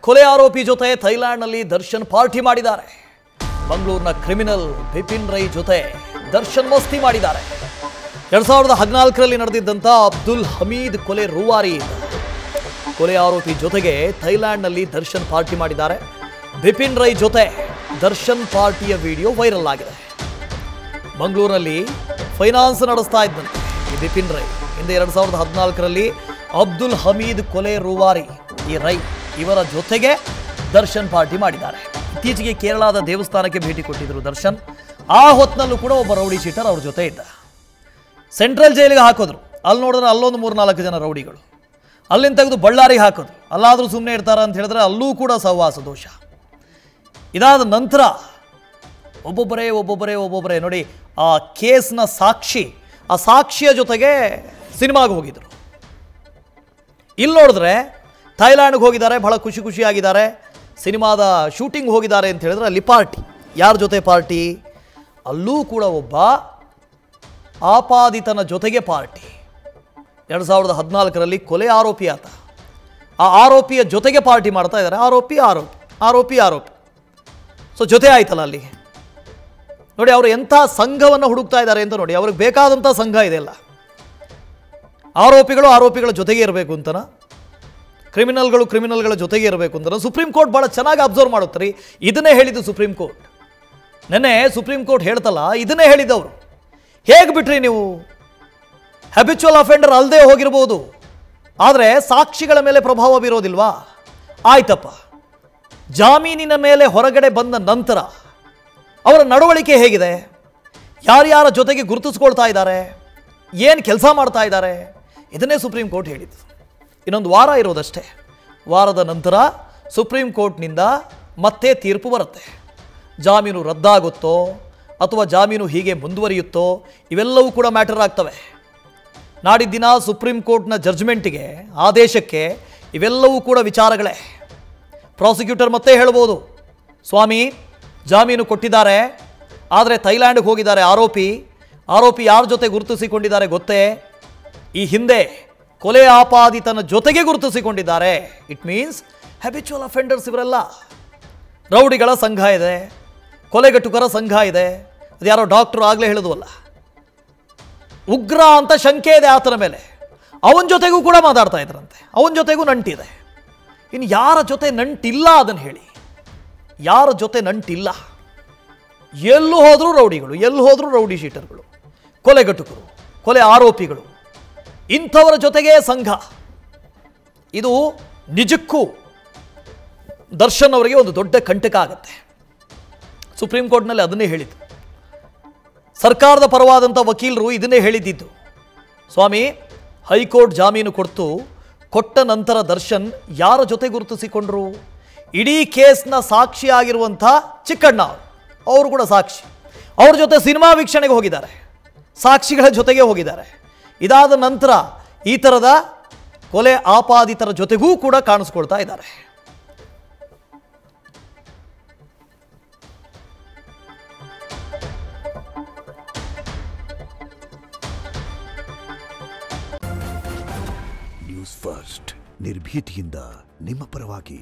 ಕೊಲೆ ಆರೋಪಿ ಜೊತೆ ಥೈಲ್ಯಾಂಡ್ನಲ್ಲಿ ದರ್ಶನ್ ಪಾರ್ಟಿ ಮಾಡಿದ್ದಾರೆ. ಮಂಗಳೂರಿನ ಕ್ರಿಮಿನಲ್ ಬಿಪಿನ್ ರೈ ಜೊತೆ ದರ್ಶನ್ ಮಸ್ತಿ ಮಾಡಿದ್ದಾರೆ. 2014ರಲ್ಲಿ ನಡೆದಿದ್ದಂಥ ಅಬ್ದುಲ್ ಹಮೀದ್ ಕೊಲೆ ರೂವಾರಿ ಕೊಲೆ ಆರೋಪಿ ಜೊತೆಗೆ ಥೈಲ್ಯಾಂಡ್ನಲ್ಲಿ ದರ್ಶನ್ ಪಾರ್ಟಿ ಮಾಡಿದ್ದಾರೆ. ಬಿಪಿನ್ ರೈ ಜೊತೆ ದರ್ಶನ್ ಪಾರ್ಟಿಯ ವಿಡಿಯೋ ವೈರಲ್ ಆಗಿದೆ. ಮಂಗಳೂರಿನಲ್ಲಿ ಫೈನಾನ್ಸ್ ನಡೆಸ್ತಾ ಇದ್ದಂತೆ ಈ ಬಿಪಿನ್ ರೈ ಹಿಂದೆ 2014ರಲ್ಲಿ ಅಬ್ದುಲ್ ಹಮೀದ್ ಕೊಲೆ ರೂವಾರಿ ಈ ರೈ ಇವರ ಜೊತೆಗೆ ದರ್ಶನ್ ಪಾರ್ಟಿ ಮಾಡಿದ್ದಾರೆ. ಇತ್ತೀಚೆಗೆ ಕೇರಳದ ದೇವಸ್ಥಾನಕ್ಕೆ ಭೇಟಿ ಕೊಟ್ಟಿದ್ದರು ದರ್ಶನ್. ಆ ಹೊತ್ತಿನಲ್ಲೂ ಕೂಡ ಒಬ್ಬ ರೌಡಿ ಶೀಟರ್ ಅವ್ರ ಜೊತೆ ಇದ್ದ. ಸೆಂಟ್ರಲ್ ಜೈಲಿಗೆ ಹಾಕೋದ್ರು. ಅಲ್ಲಿ ನೋಡಿದ್ರೆ ಅಲ್ಲೊಂದು 3-4 ಜನ ರೌಡಿಗಳು. ಅಲ್ಲಿಂದ ತೆಗೆದು ಬಳ್ಳಾರಿಗೆ ಹಾಕೋದು. ಅಲ್ಲಾದರೂ ಸುಮ್ಮನೆ ಇರ್ತಾರ ಅಂತ ಹೇಳಿದ್ರೆ ಅಲ್ಲೂ ಕೂಡ ಸಹವಾಸ ದೋಷ. ಇದಾದ ನಂತರ ಒಬ್ಬೊಬ್ಬರೇ ನೋಡಿ ಆ ಕೇಸ್ನ ಸಾಕ್ಷಿ, ಆ ಸಾಕ್ಷಿಯ ಜೊತೆಗೆ ಸಿನಿಮಾಗೆ ಹೋಗಿದ್ರು. ಇಲ್ಲಿ ನೋಡಿದ್ರೆ ಥೈಲ್ಯಾಂಡ್ಗೆ ಹೋಗಿದ್ದಾರೆ, ಬಹಳ ಖುಷಿಯಾಗಿದ್ದಾರೆ. ಸಿನಿಮಾದ ಶೂಟಿಂಗ್ ಹೋಗಿದ್ದಾರೆ ಅಂತ ಹೇಳಿದ್ರೆ ಅಲ್ಲಿ ಪಾರ್ಟಿ. ಯಾರ ಜೊತೆ ಪಾರ್ಟಿ? ಅಲ್ಲೂ ಕೂಡ ಒಬ್ಬ ಆಪಾದಿತನ ಜೊತೆಗೆ ಪಾರ್ಟಿ. 2014ರಲ್ಲಿ ಕೊಲೆ ಆರೋಪಿ ಆತ. ಆ ಆರೋಪಿಯ ಜೊತೆಗೆ ಪಾರ್ಟಿ ಮಾಡ್ತಾ ಇದ್ದಾರೆ. ಆರೋಪಿ ಸೊ ಜೊತೆ ಆಯ್ತಲ್ಲ ಅಲ್ಲಿ. ನೋಡಿ ಅವರು ಎಂಥ ಸಂಘವನ್ನು ಹುಡುಕ್ತಾ ಇದ್ದಾರೆ ಅಂತ ನೋಡಿ. ಅವ್ರಿಗೆ ಬೇಕಾದಂಥ ಸಂಘ ಇದೆಯಲ್ಲ. ಆರೋಪಿಗಳ ಜೊತೆಗೆ ಇರಬೇಕು ಅಂತನ, ಕ್ರಿಮಿನಲ್ಗಳ ಜೊತೆಗೆ ಇರಬೇಕು ಅಂತನ ಸುಪ್ರೀಂ ಕೋರ್ಟ್ ಭಾಳ ಚೆನ್ನಾಗಿ ಅಬ್ಸರ್ವ್ ಮಾಡುತ್ತೆ ರೀ. ಇದನ್ನೇ ಹೇಳಿದ್ದು ಸುಪ್ರೀಂ ಕೋರ್ಟ್. ನೆನ್ನೆ ಸುಪ್ರೀಂ ಕೋರ್ಟ್ ಹೇಳ್ತಲ್ಲ, ಇದನ್ನೇ ಹೇಳಿದ್ದವರು. ಹೇಗೆ ಬಿಟ್ರಿ ನೀವು? ಹ್ಯಾಬಿಚುವಲ್ ಅಫೆಂಡರ್ ಅಲ್ಲದೆ ಹೋಗಿರ್ಬೋದು, ಆದರೆ ಸಾಕ್ಷಿಗಳ ಮೇಲೆ ಪ್ರಭಾವ ಬೀರೋದಿಲ್ವಾ? ಆಯ್ತಪ್ಪ, ಜಾಮೀನಿನ ಮೇಲೆ ಹೊರಗಡೆ ಬಂದ ನಂತರ ಅವರ ನಡವಳಿಕೆ ಹೇಗಿದೆ? ಯಾರ್ಯಾರ ಜೊತೆಗೆ ಗುರುತಿಸ್ಕೊಳ್ತಾ ಇದ್ದಾರೆ? ಏನು ಕೆಲಸ ಮಾಡ್ತಾ ಇದ್ದಾರೆ? ಇದನ್ನೇ ಸುಪ್ರೀಂ ಕೋರ್ಟ್ ಹೇಳಿದ್ದು. ಇನ್ನೊಂದು ವಾರ ಇರೋದಷ್ಟೇ. ವಾರದ ನಂತರ ಸುಪ್ರೀಂ ಕೋರ್ಟ್ನಿಂದ ಮತ್ತೆ ತೀರ್ಪು ಬರುತ್ತೆ. ಜಾಮೀನು ರದ್ದಾಗುತ್ತೋ ಅಥವಾ ಜಾಮೀನು ಹೀಗೆ ಮುಂದುವರಿಯುತ್ತೋ ಇವೆಲ್ಲವೂ ಕೂಡ ಮ್ಯಾಟರ್ ಆಗ್ತವೆ. ನಾಡಿದ್ದಿನ ಸುಪ್ರೀಂ ಕೋರ್ಟ್ನ ಜಡ್ಜ್ಮೆಂಟಿಗೆ, ಆದೇಶಕ್ಕೆ ಇವೆಲ್ಲವೂ ಕೂಡ ವಿಚಾರಗಳೇ. ಪ್ರಾಸಿಕ್ಯೂಟರ್ ಮತ್ತೆ ಹೇಳ್ಬೋದು, ಸ್ವಾಮಿ ಜಾಮೀನು ಕೊಟ್ಟಿದ್ದಾರೆ, ಆದರೆ ಥೈಲ್ಯಾಂಡ್ಗೆ ಹೋಗಿದ್ದಾರೆ ಆರೋಪಿ ಯಾರ ಜೊತೆ ಗುರುತಿಸಿಕೊಂಡಿದ್ದಾರೆ ಗೊತ್ತೇ? ಈ ಹಿಂದೆ ಕೊಲೆ ಆಪಾದಿತನ ಜೊತೆಗೆ ಗುರುತಿಸಿಕೊಂಡಿದ್ದಾರೆ. ಇಟ್ ಮೀನ್ಸ್ ಹ್ಯಾಬಿಚುವಲ್ ಅಫೆಂಡರ್ಸ್ ಇವರೆಲ್ಲ. ರೌಡಿಗಳ ಸಂಘ ಇದೆ, ಕೊಲೆಗಟ್ಟುಕರ ಸಂಘ ಇದೆ. ಅದು ಯಾರೋ ಡಾಕ್ಟ್ರು ಆಗಲೇ ಹೇಳಿದ್ವಲ್ಲ, ಉಗ್ರ ಅಂತ ಶಂಕೆ ಇದೆ ಆತನ ಮೇಲೆ. ಅವನ ಜೊತೆಗೂ ಕೂಡ ಮಾತಾಡ್ತಾ ಇದ್ರಂತೆ, ಅವನ ಜೊತೆಗೂ ನಂಟಿದೆ. ಇನ್ನು ಯಾರ ಜೊತೆ ನಂಟಿಲ್ಲ ಅದನ್ನು ಹೇಳಿ. ಯಾರ ಜೊತೆ ನಂಟಿಲ್ಲ? ಎಲ್ಲೂ ಹೋದರೂ ರೌಡಿಗಳು, ಎಲ್ಲಿ ಹೋದರೂ ರೌಡಿ ಶೀಟರ್ಗಳು, ಕೊಲೆಗಟ್ಟುಕರು, ಕೊಲೆ ಆರೋಪಿಗಳು, ಇಂಥವರ ಜೊತೆಗೆ ಸಂಘ. ಇದು ನಿಜಕ್ಕೂ ದರ್ಶನ್ ಅವರಿಗೆ ಒಂದು ದೊಡ್ಡ ಕಂಟಕ ಆಗುತ್ತೆ. ಸುಪ್ರೀಂ ಕೋರ್ಟ್ನಲ್ಲಿ ಅದನ್ನೇ ಹೇಳಿದ್ದು. ಸರ್ಕಾರದ ಪರವಾದಂಥ ವಕೀಲರು ಇದನ್ನೇ ಹೇಳಿದ್ದಿದ್ದು. ಸ್ವಾಮಿ, ಹೈಕೋರ್ಟ್ ಜಾಮೀನು ಕೊಟ್ಟ ನಂತರ ದರ್ಶನ್ ಯಾರ ಜೊತೆ ಗುರುತಿಸಿಕೊಂಡ್ರು? ಇಡೀ ಕೇಸ್ನ ಸಾಕ್ಷಿಯಾಗಿರುವಂಥ ಚಿಕ್ಕಣ್ಣ ಅವರು ಕೂಡ ಸಾಕ್ಷಿ. ಅವ್ರ ಜೊತೆ ಸಿನಿಮಾ ವೀಕ್ಷಣೆಗೆ ಹೋಗಿದ್ದಾರೆ, ಸಾಕ್ಷಿಗಳ ಜೊತೆಗೆ ಹೋಗಿದ್ದಾರೆ. ಇದಾದ ನಂತರ ಈ ಥರದ ಕೊಲೆ ಆಪಾದಿತರ ಜೊತೆಗೂ ಕೂಡ ಕಾಣಿಸ್ಕೊಳ್ತಾ ಇದ್ದಾರೆ. ನ್ಯೂಸ್ ಫಸ್ಟ್, ನಿರ್ಭೀತಿಯಿಂದ ನಿಮ್ಮ ಪರವಾಗಿ.